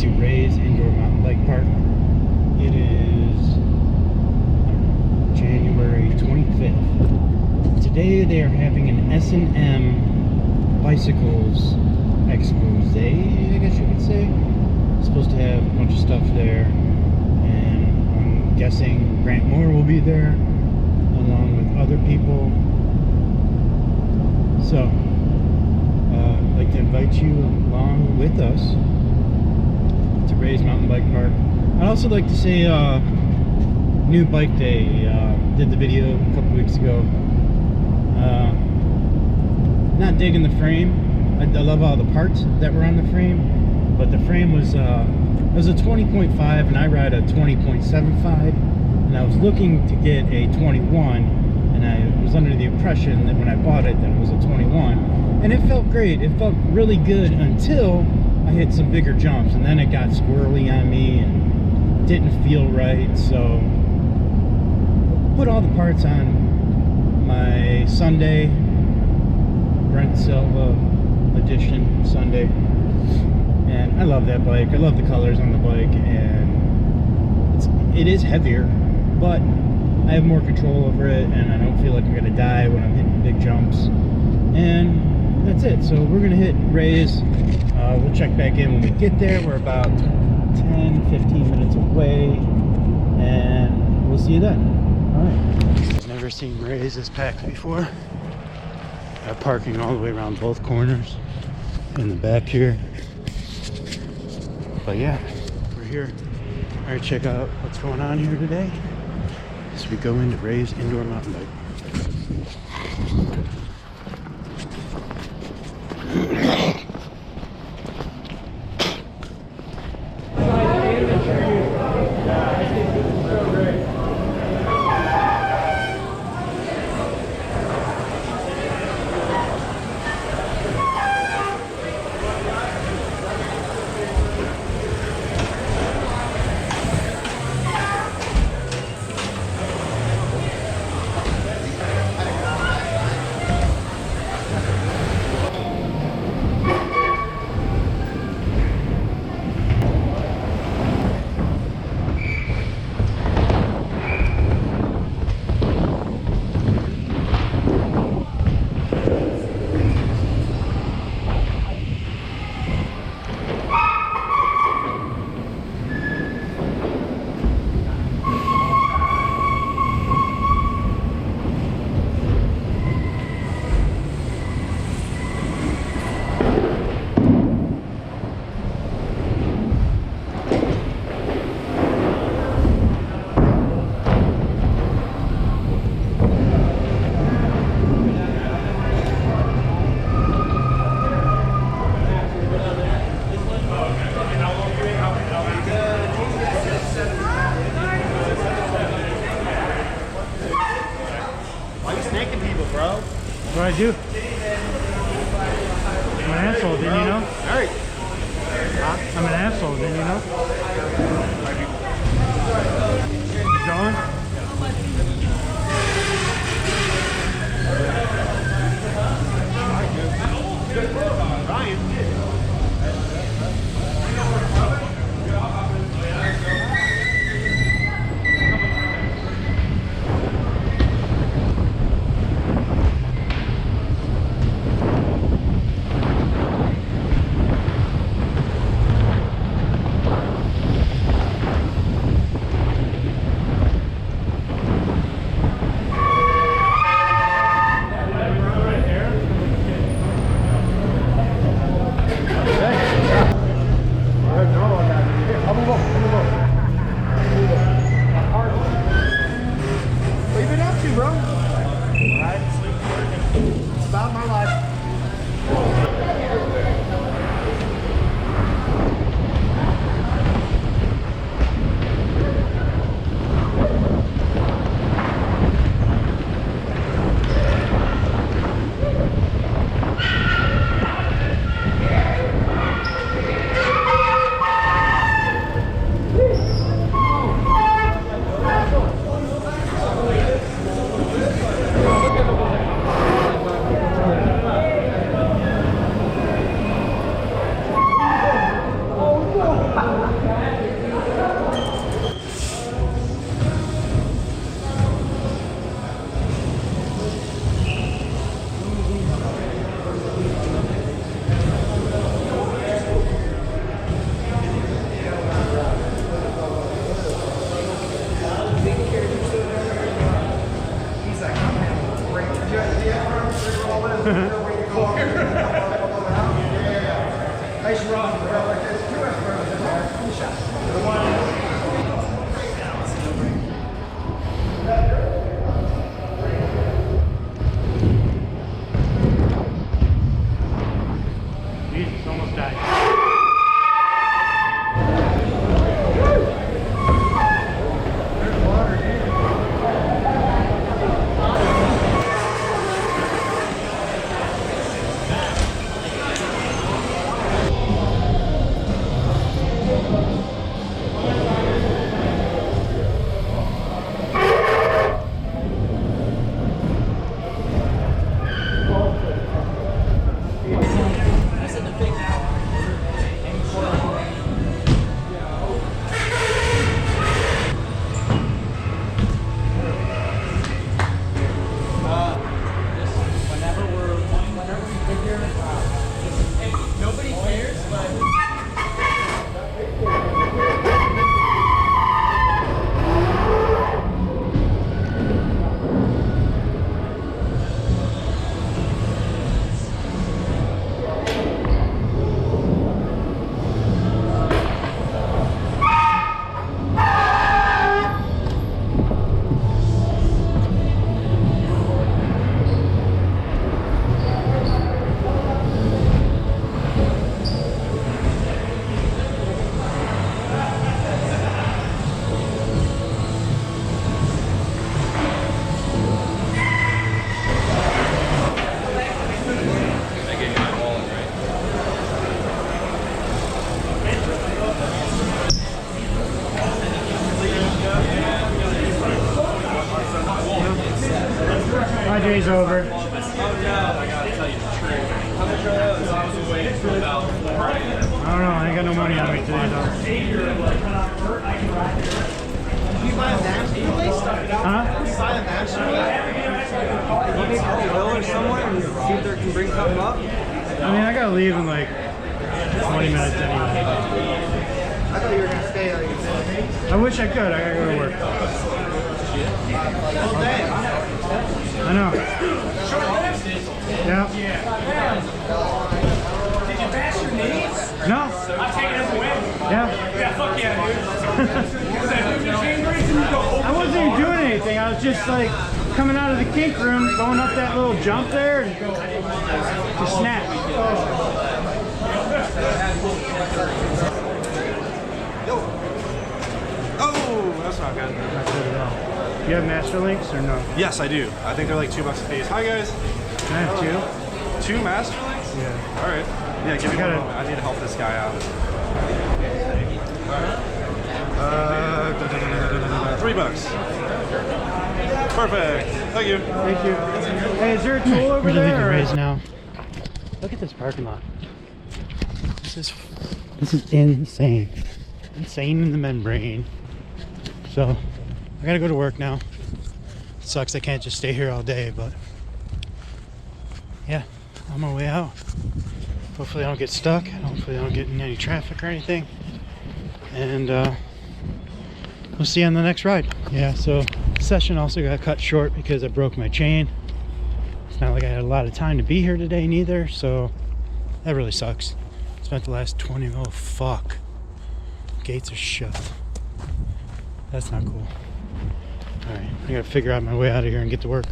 to Ray's Indoor Mountain Bike Park. It is January 25th. Today they are having an S&M Bicycles expose, I guess you could say. It's supposed to have a bunch of stuff there, and I'm guessing Grant Moore will be there along with other people. So I'd like to invite you along with us to Ray's Mountain Bike Park. I'd also like to say new bike day. Did the video a couple weeks ago. Not digging the frame. I love all the parts that were on the frame, but the frame was it was a 20.5 and I ride a 20.75, and I was looking to get a 21, and I was under the impression that when I bought it that it was a 21, and it felt great. It felt really good until I hit some bigger jumps, and then it got squirrely on me and didn't feel right. So put all the parts on my Sunday, Brent Silva edition Sunday, and I love that bike. I love the colors on the bike, and it is heavier, but I have more control over it, and I don't feel like I'm gonna die when I'm hitting big jumps. And that's it. So we're gonna hit Ray's. We'll check back in when we get there. We're about 10-15 minutes away, and we'll see you then. All right. I've never seen Ray's this packed before. Got parking all the way around both corners in the back here. But yeah, we're here. All right, check out what's going on here today as we go into Ray's Indoor Mountain Bike. What I do? I'm an asshole, didn't you know? Alright. Huh? I'm an asshole, didn't you know? You going? Ryan. Nice run. There's 2 Esperos in there. Good shot. Jesus, almost died. My day's over. I gotta tell you the truth. How much are those? I was away for about 4 hours. I don't know. I ain't got no money on me today, though. Did you buy a master release? Huh? Did you buy a master release? You need to call Will or someone and see if they can bring something up. I mean, I gotta leave in like 20 minutes anyway. I thought you were going to stay like a minute. I wish I could. I gotta go to work. All day. I know. Yeah. Did you bash your knees? No. I'm taking it away. Yeah. Yeah, fuck yeah, dude. I wasn't even doing anything. I was just like coming out of the kink room, going up that little jump there, and just snap. Oh, that's not good. Not good at all. You have master links or no? Yes, I do. I think they're like $2 a piece. Hi guys. Can I have 2? 2 master links? Yeah. All right. Yeah, give me gotta- one moment. I need to help this guy out. $3. Perfect. Thank you. Thank you. Hey, is there a tool over there? Raise now. Look at this parking lot. This is insane. Insane in the membrane. So I gotta go to work now. Sucks I can't just stay here all day, but yeah, on my way out. Hopefully I don't get stuck. Hopefully I don't get in any traffic or anything. And we'll see you on the next ride. Yeah, so session also got cut short because I broke my chain. It's not like I had a lot of time to be here today neither, so that really sucks. Spent the last 20, oh fuck. Gates are shut. That's not cool. Alright, I gotta figure out my way out of here and get to work.